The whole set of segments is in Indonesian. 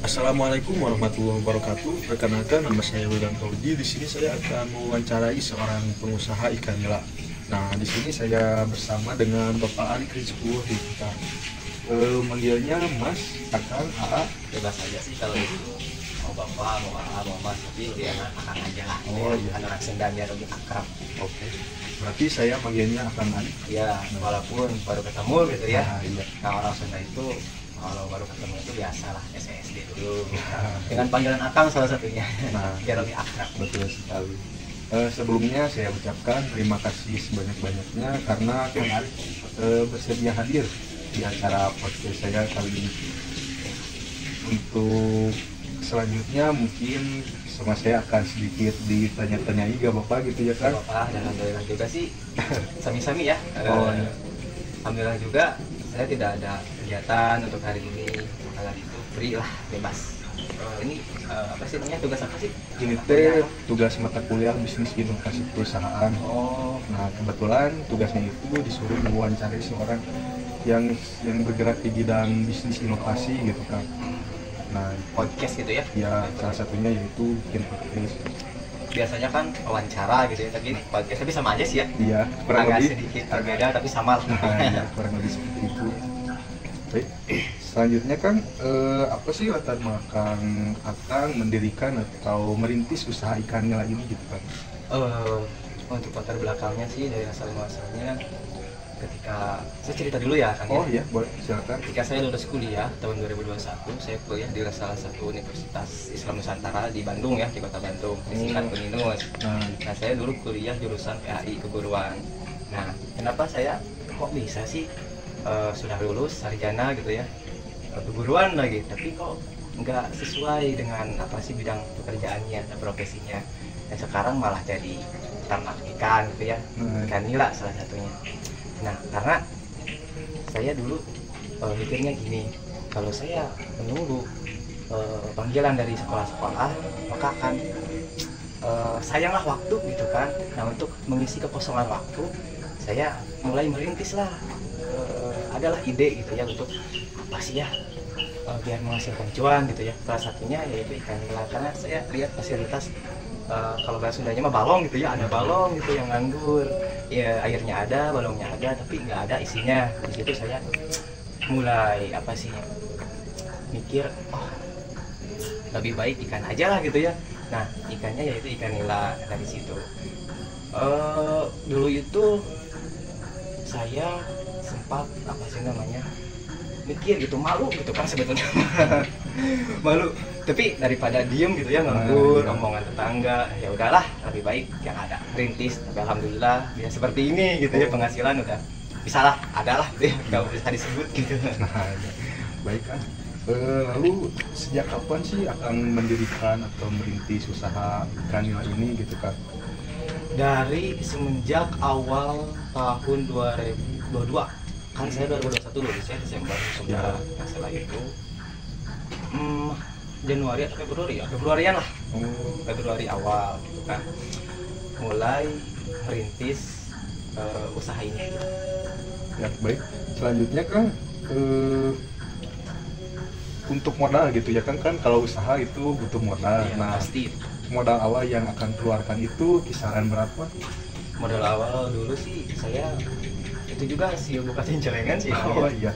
Assalamualaikum warahmatullahi wabarakatuh. Perkenalkan, nama saya Wildan Kaudi. Di sini saya akan mewawancarai seorang pengusaha ikan nila. Nah, di sini saya bersama dengan Bapak Ali Rizku kita. Manggilnya Mas, Akang, AA. Bebas aja sih kalau itu, mau bapak, mau mau mas, tapi dia akan aja lah. Oh, iya. Anak Sunda biar lebih akrab. Oke. Berarti saya manggilnya Akang Ali. Ya, walaupun baru ketemu gitu ya. Nah, iya. Nah, orang Sunda itu kalau baru ketemu itu biasalah SSD dulu. Dengan panggilan Akang salah satunya. Nah, Biar lebih akrab. betul sekali. Sebelumnya saya ucapkan terima kasih sebanyak-banyaknya karena Kang Ali bersedia hadir di acara podcast saya kali ini. Untuk selanjutnya mungkin sama saya akan sedikit ditanya-tanyai gak Bapak gitu ya kan? Bapak dan alhamdulillah juga sih sami-sami ya. Oh, iya. Alhamdulillah juga saya tidak ada kegiatan untuk hari ini. Maka itu free lah, bebas. Ini apa sih namanya, tugas apa sih? Ini teh tugas mata kuliah bisnis inovasi perusahaan. Oh, Nah, kebetulan tugasnya itu disuruh mewawancarai seorang yang bergerak di bidang bisnis inovasi gitu kan. Nah, podcast gitu ya. ya salah satunya yaitu bikin podcast. Biasanya kan wawancara gitu ya, tapi ini podcast tapi sama aja sih ya. Iya, kurang Agak lebih. sedikit berbeda tapi sama lah. Nah, ya, kurang lebih seperti itu. Baik, selanjutnya kan apa sih latar belakang Akang mendirikan atau merintis usaha ikan nila ini gitu kan? Untuk latar belakangnya sih dari asal muasalnya, ketika saya cerita dulu ya kan. Oh Ya. iya, boleh silakan. Ketika saya lulus kuliah tahun 2021, saya kuliah di salah satu universitas Islam Nusantara di Bandung ya, di kota Bandung, disingkat Uninus. Nah, saya dulu kuliah jurusan PAI keguruan. Nah, kenapa saya kok bisa sih sudah lulus sarjana gitu ya, keguruan lagi, tapi kok nggak sesuai dengan apa sih bidang pekerjaannya atau profesinya, dan sekarang malah jadi ternak ikan gitu ya, ikan nila salah satunya. Nah, karena saya dulu mikirnya gini, kalau saya menunggu panggilan dari sekolah-sekolah, maka akan sayanglah waktu gitu kan. Nah, untuk mengisi kekosongan waktu, saya mulai merintis lah, adalah ide gitu ya, untuk apa sih ya, biar menghasilkan cuan gitu ya. Salah satunya yaitu ikan nila, karena saya lihat fasilitas, kalau bahasa Sundanya mah balong gitu ya, ada balong gitu yang nganggur ya, airnya ada, balongnya ada, tapi nggak ada isinya. Di situ saya mulai apa sih, mikir, oh lebih baik ikan aja lah gitu ya. Nah, ikannya yaitu ikan nila. Dari situ dulu itu saya sempat apa sih namanya, mikir gitu, malu gitu kan sebetulnya. Malu, tapi daripada diem gitu ya, nganggur, omongan tetangga, ya udahlah, lebih baik yang ada rintis. Tapi alhamdulillah bisa seperti ini gitu ya, penghasilan udah bisa lah, ada lah gitu ya, nggak bisa disebut gitu. Nah, ya. Baik kan. Lalu sejak kapan sih akan mendirikan atau merintis usaha ikan nila ini gitu kan? Dari semenjak awal tahun 2022, kan saya 2021 lulus ya, Desember. Ya. Nah, setelah itu Januari atau Februari ya, Februarian lah, Februari awal gitu kan, mulai merintis usaha ini. Ya, baik. Selanjutnya kan untuk modal gitu ya kan, kalau usaha itu butuh modal. Ya, Nah, pasti modal awal yang akan keluarkan itu kisaran berapa? modal awal dulu sih saya itu juga sih bukan celengan sih. Oh iya.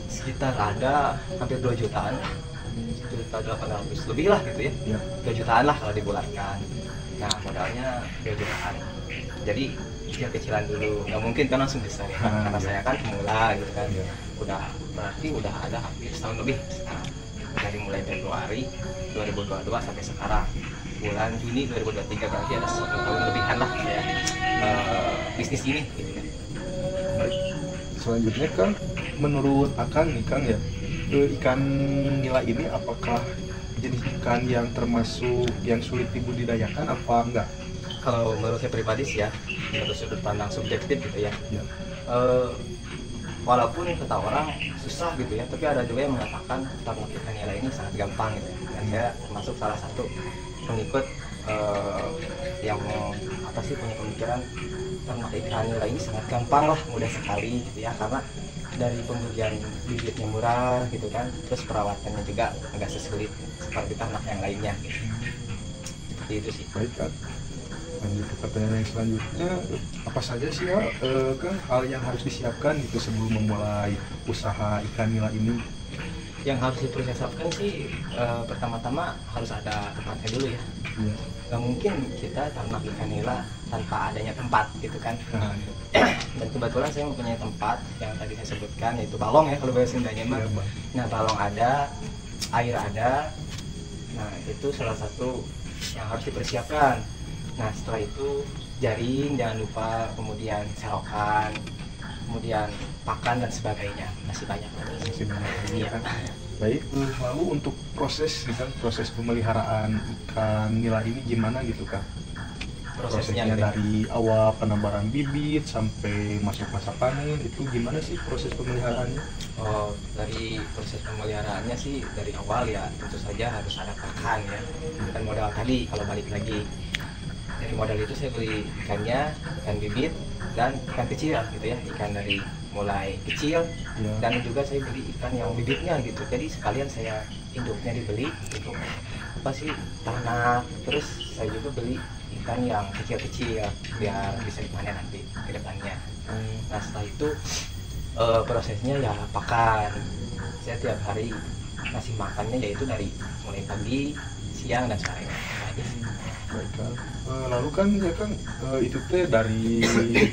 Sekitar ada hampir 2 jutaan lah, 1.800.000 lebih lah gitu ya. Ya. 2 jutaan lah kalau dibulatkan. Nah, modalnya 2 jutaan. Jadi kecil-kecilan dulu, nggak mungkin kan langsung besar ya, karena saya kan pemula gitu kan. Ya. Berarti udah ada hampir setahun lebih sekarang. Dari mulai Februari 2022 sampai sekarang bulan Juni 2023, berarti ada 1 tahun lebihan lah saya bisnis ini gitu kan. Baik. Selanjutnya kan menurut Akang nih Kang ya, ikan nila ini apakah jenis ikan yang termasuk yang sulit dibudidayakan apa enggak? Kalau menurut saya pribadi sih ya, menurut sudut pandang subjektif gitu ya, Ya. walaupun kata orang susah gitu ya, tapi ada juga yang mengatakan ternak ikan nila ini sangat gampang gitu. Dan saya termasuk salah satu pengikut yang apa sih, punya pemikiran ternak ikan nila ini sangat gampang lah, mudah sekali gitu ya, karena dari pembelian bibitnya murah gitu kan, terus perawatannya juga agak sesulit seperti ternak yang lainnya gitu. Seperti itu sih. Baik Kak, lanjut ke pertanyaan yang selanjutnya, apa saja sih ya Kang hal yang harus disiapkan itu sebelum memulai usaha ikan nila ini? Yang harus dipersiapkan sih pertama-tama harus ada tempatnya dulu ya. Ya. Gak mungkin kita ternak ikan nila tanpa adanya tempat gitu kan. Nah, Dan kebetulan saya mempunyai tempat yang tadi saya sebutkan, yaitu balong ya kalau bahasa Sundanya mah. iya, Bang. Nah, balong ada, air ada. Nah, itu salah satu yang harus dipersiapkan. Nah, setelah itu jaring jangan lupa, kemudian selokan, kemudian pakan dan sebagainya. Masih banyak lagi. Masih banyak lagi Iya. ya, Kang. Baik, lalu untuk proses kan proses pemeliharaan ikan nila ini gimana gitu Kang? Prosesnya gitu ya. dari awal penambaran bibit sampai masuk masa panen itu gimana sih proses pemeliharaannya? Oh, dari proses pemeliharaannya sih dari awal ya tentu saja harus ada pakan ya. Dan modal tadi kalau balik lagi. Dari modal itu saya beli ikannya, ikan bibit dan ikan kecil gitu ya, ikan dari mulai kecil Ya. dan juga saya beli ikan yang bibitnya gitu. Jadi sekalian saya induknya dibeli untuk apa sih ternak. Terus saya juga beli ikan yang kecil-kecil biar bisa dipanen nanti ke depannya. Nah setelah itu prosesnya ya pakan. Saya tiap hari ngasih makannya yaitu dari mulai pagi, siang dan sore. Nah, aja sih. Baik Kang. Lalu kan ya Kang itu teh dari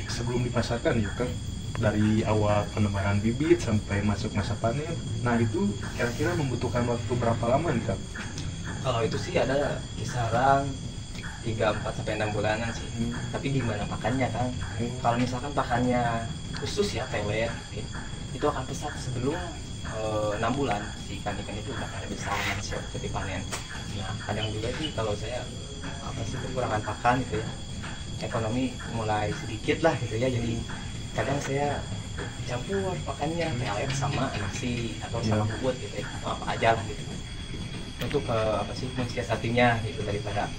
sebelum dipasarkan ya Kang, dari awal penebaran bibit sampai masuk masa panen. Nah itu kira-kira membutuhkan waktu berapa lama nih Kang? Kalau itu sih ada kisaran 3-4-6 bulanan sih. Tapi gimana pakannya kan? Kalau misalkan pakannya khusus ya pelet, itu akan pesat sebelum 6 bulan si ikan-ikan itu udah pada besar dan siap untuk dipanen. Nah kadang juga sih kalau saya apa sih kekurangan pakan gitu ya, ekonomi mulai sedikit lah gitu ya, jadi kadang saya campur pakannya pelet sama nasi atau sama bubut gitu ya, atau apa aja lah gitu untuk apa sih mensiasatinya gitu daripada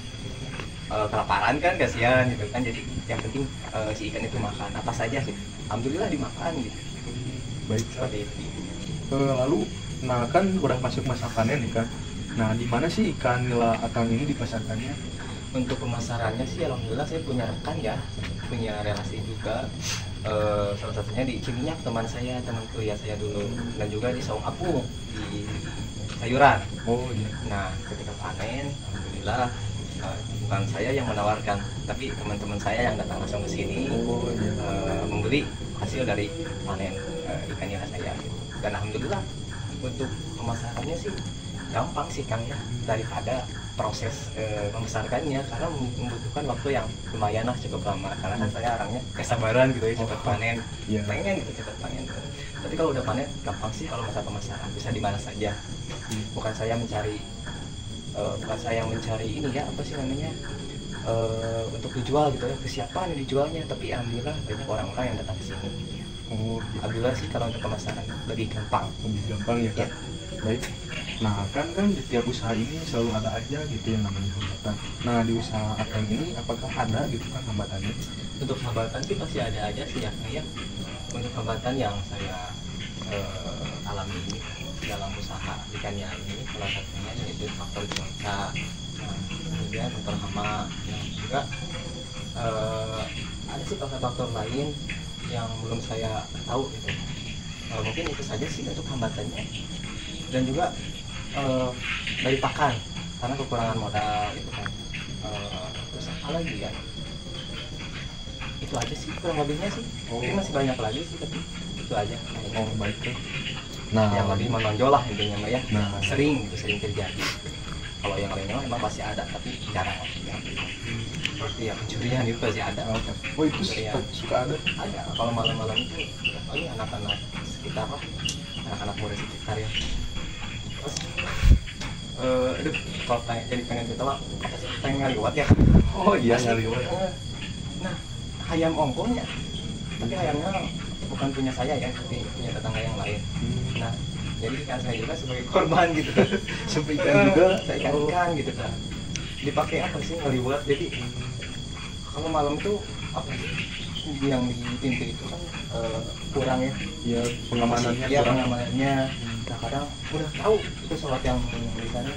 kelaparan kan kasihan gitu kan. Jadi yang penting si ikan itu makan apa saja sih, alhamdulillah dimakan gitu. Baik Kang. Seperti itu. Lalu nah kan udah masuk masa panen nih Kang. Nah di mana sih ikan nila Akang ini dipasarkannya? Untuk pemasarannya sih alhamdulillah saya punya rekan ya, punya relasi juga. Salah satunya di Ciminyak, teman saya, teman kuliah saya dulu, dan juga di Saung Apung di sayuran. Oh iya. Nah ketika panen alhamdulillah bukan saya yang menawarkan, tapi teman-teman saya yang datang langsung ke sini Oh iya. membeli hasil dari panen ikan nila saya. Dan alhamdulillah untuk pemasarannya sih gampang sih Kang ya, daripada proses membesarkannya, karena membutuhkan waktu yang lumayan lah, cukup lama, karena kan saya orangnya kesabaran gitu ya, cepat panen, Iya. pengen gitu cepat panen. Tapi kalau udah panen gampang sih kalau masalah pemasaran, bisa di mana saja. Bukan saya yang mencari ini ya, apa sih namanya, untuk dijual gitu ya, kesiapan dijualnya, tapi alhamdulillah banyak orang-orang yang datang ke sini. Oh iya. Alhamdulillah sih kalau untuk pemasaran lebih gampang. Lebih gampang ya Kang. Baik. Nah kan di tiap usaha ini selalu ada aja gitu yang namanya hambatan. Nah di usaha Akang ini apakah ada gitu kan hambatannya? Untuk hambatan sih pasti ada aja sih ya. Untuk hambatan yang saya alami ini dalam usaha ikannya ini, salah satunya yaitu faktor cuaca, kemudian faktor hama, yang juga ada sih faktor-faktor lain yang belum saya tahu gitu. Mungkin itu saja sih untuk hambatannya, dan juga dari pakan karena kekurangan modal itu kan. Terus apa lagi ya, itu aja sih kurang lebihnya sih. Mungkin masih banyak lagi sih, tapi itu aja kayaknya. Oh baik Kang. Nah Yang lebih menonjol lah intinya Mbak ya. Nah. Sering terjadi. Kalau yang lainnya memang masih ada, tapi jarang ya. Seperti ya pencurian itu pasti ada. oh itu Pencurian. suka ada. Ada. Kalau malam-malam itu paling anak-anak sekitar lah, anak-anak muda sekitar ya. Terus aduh, kalau jadi pengen cerita lah, apa sih, pengen ngaliwat ya. Oh iya Pasti. ngaliwat. Nah, ayam ongkonya, tapi ayamnya bukan punya saya ya, tapi punya tetangga yang lain. Nah, jadi ikan saya juga sebagai korban gitu. Sampai ikan juga. Saya ikan gitu kan. Dipakai apa sih ngaliwat? Jadi kalau malam itu apa sih? yang di pintu itu kan kurang ya. Ya pengamanannya Ya kurang. pengamanannya. Nah kadang udah tahu itu sholat yang di sana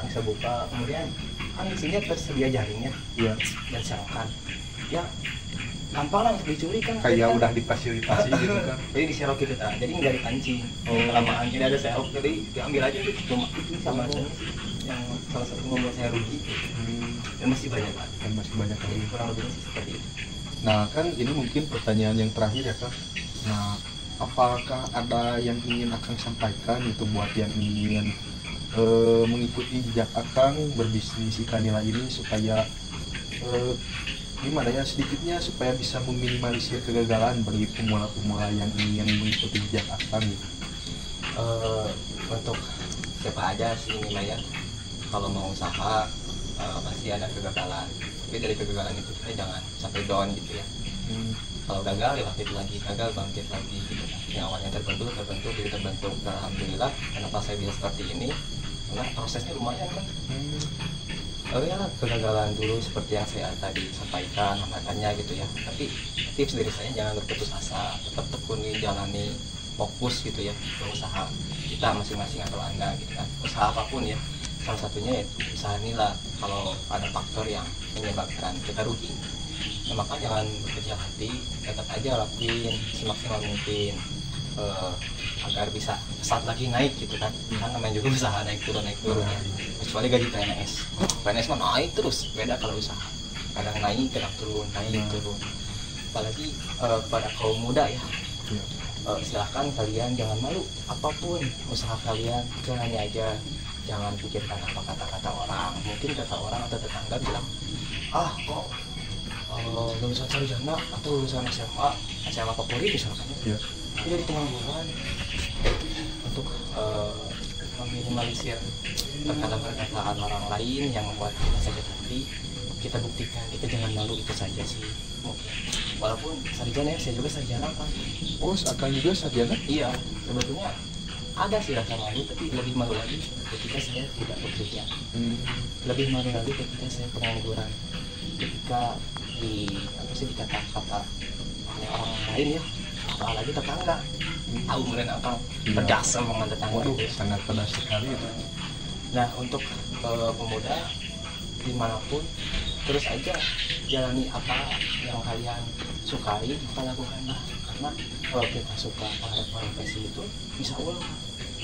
bisa buka, kemudian kan di sini tersedia jaringnya Iya. dan serokan. Ya gampang lah untuk dicuri kan. Kayak udah difasilitasi gitu kan. Jadi diserok gitu tak, jadi nggak dipancing. Kelamaan tidak ada serok, jadi diambil aja gitu. Cuma itu sama saya yang salah satu membuat saya rugi. Dan masih banyak kan. Dan masih banyak Jadi lagi. kurang lebih sih seperti itu. Nah kan ini mungkin pertanyaan yang terakhir ya Kang. Nah apakah ada yang ingin Akang sampaikan itu buat yang ingin mengikuti jejak Akang berbisnis ikan nila ini supaya gimana ya sedikitnya supaya bisa meminimalisir kegagalan bagi pemula-pemula yang ingin mengikuti jejak Akang gitu. Untuk siapa aja sih ini Maya, kalau mau usaha pasti ada kegagalan, tapi dari kegagalan itu kita jangan sampai down gitu ya. Kalau gagal ya bangkit lagi, gagal bangkit lagi gitu. Yang awalnya terbentuk jadi terbentuk. Dan alhamdulillah kenapa saya bisa seperti ini, karena prosesnya lumayan kan. Ya kegagalan dulu seperti yang saya tadi sampaikan makanya gitu ya, tapi tips dari saya jangan berputus asa, tetap tekuni, jalani, fokus gitu ya ke usaha kita masing-masing atau Anda gitu kan, usaha apapun ya, salah satunya ya usaha inilah. Kalau ada faktor yang menyebabkan kita rugi ya maka jangan berkecil hati, tetap aja lakuin semaksimal mungkin agar bisa saat lagi naik gitu kan. Kan namanya juga usaha naik turun ya, kecuali gaji PNS mah naik terus, beda kalau usaha kadang naik kadang turun apalagi pada kaum muda ya. Silahkan kalian jangan malu apapun usaha kalian, jalani aja, jangan pikirkan apa kata-kata orang. Mungkin kata orang atau tetangga bilang kok lulusan sarjana atau lulusan SMA favorit misalkan ya, jadi pengangguran. Untuk meminimalisir perkataan orang lain yang membuat kita sakit hati, kita buktikan kita jangan malu, itu saja sih mungkin. Walaupun sarjana ya, saya juga sarjana kan. Oh Akang juga sarjana? Iya, sebetulnya ada sih rasa malu, tapi lebih malu lagi ketika saya tidak bekerja. Lebih malu lagi ketika saya pengangguran, ketika dikata-kata oleh orang lain ya, apalagi tetangga. Tahu mungkin Akang pedas omongan tetangga. Waduh, sangat pedas sekali itu. Nah untuk pemuda dimanapun, terus aja jalani apa yang kalian sukai, maka lakukanlah. Karena kalau kita suka pada profesi itu, insya Allah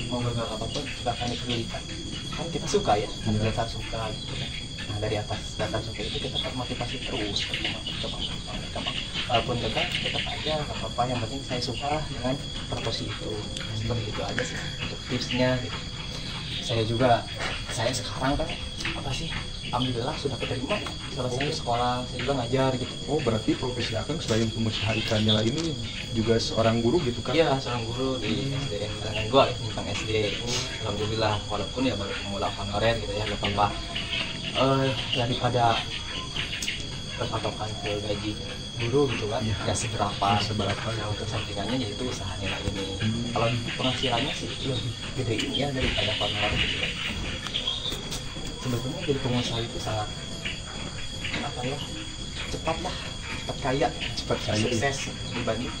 mau gagal apapun gak akan dipedulikan. Kan kita suka ya, dasar suka gitu kan. Nah dari atas dasar suka itu kita termotivasi terus berkembang. Walaupun gagal tetap aja gak apa-apa, yang penting saya suka lah dengan profesi itu. Seperti itu aja sih untuk tipsnya gitu. Saya sekarang kan alhamdulillah sudah keterima salah satu sekolah, saya juga ngajar gitu. Oh berarti profesi Akang selain pengusaha ikan nila ini juga seorang guru gitu kan? Iya, seorang guru di SDN dengan gua Nyimpang SD. Alhamdulillah, walaupun ya baru pemula honorer gitu ya, gak apa-apa. Daripada berpatokan ke gaji guru gitu kan, ya seberapa. Nah, untuk sampingannya yaitu usaha nila ini. Kalau penghasilannya sih lebih gede ini ya daripada honorer gitu kan. Sebetulnya jadi pengusaha itu sangat cepat kaya, sukses dibanding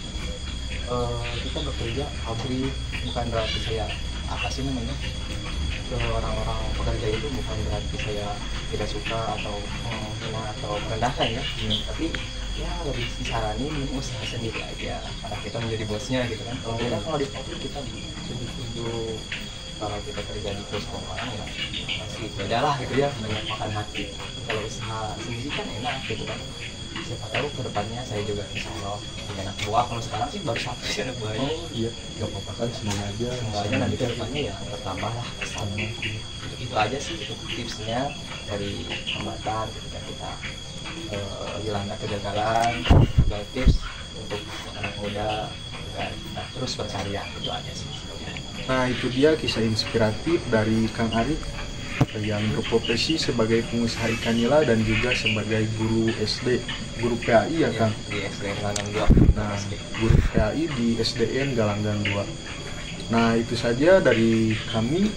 kita bekerja pabrik. Bukan berarti saya ke orang-orang pekerja itu bukan berarti saya tidak suka atau menghina atau merendahkan ya, tapi ya lebih disaranin usaha sendiri aja karena kita menjadi bosnya gitu kan. Kalau di pabrik kita lebih tunjuk, kalau kita kerja di perusahaan orang ya masih beda lah gitu ya, banyak makan hati. Kalau usaha sendiri kan enak gitu kan, siapa tahu kedepannya saya juga insya Allah punya anak buah. Kalau sekarang sih baru satu sih anak buahnya. Oh iya, gak apa-apa kan, semuanya aja Nanti kedepannya ya bertambah lah pesannya. Itu aja sih untuk tipsnya dari hambatan ketika kita dilanda kegagalan, juga tips untuk anak muda agar kita terus berkarya. Itu aja sih. Nah itu dia kisah inspiratif dari Kang Ari yang berprofesi sebagai pengusaha ikan nila dan juga sebagai guru SD, guru PAI ya Kang? Di SDN Galanggang 2. Nah, guru PAI di SDN Galanggang 2. Nah itu saja dari kami,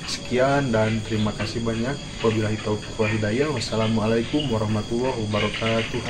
sekian dan terima kasih banyak. Wabillahi taufiq wal hidayah. Wassalamualaikum warahmatullahi wabarakatuh.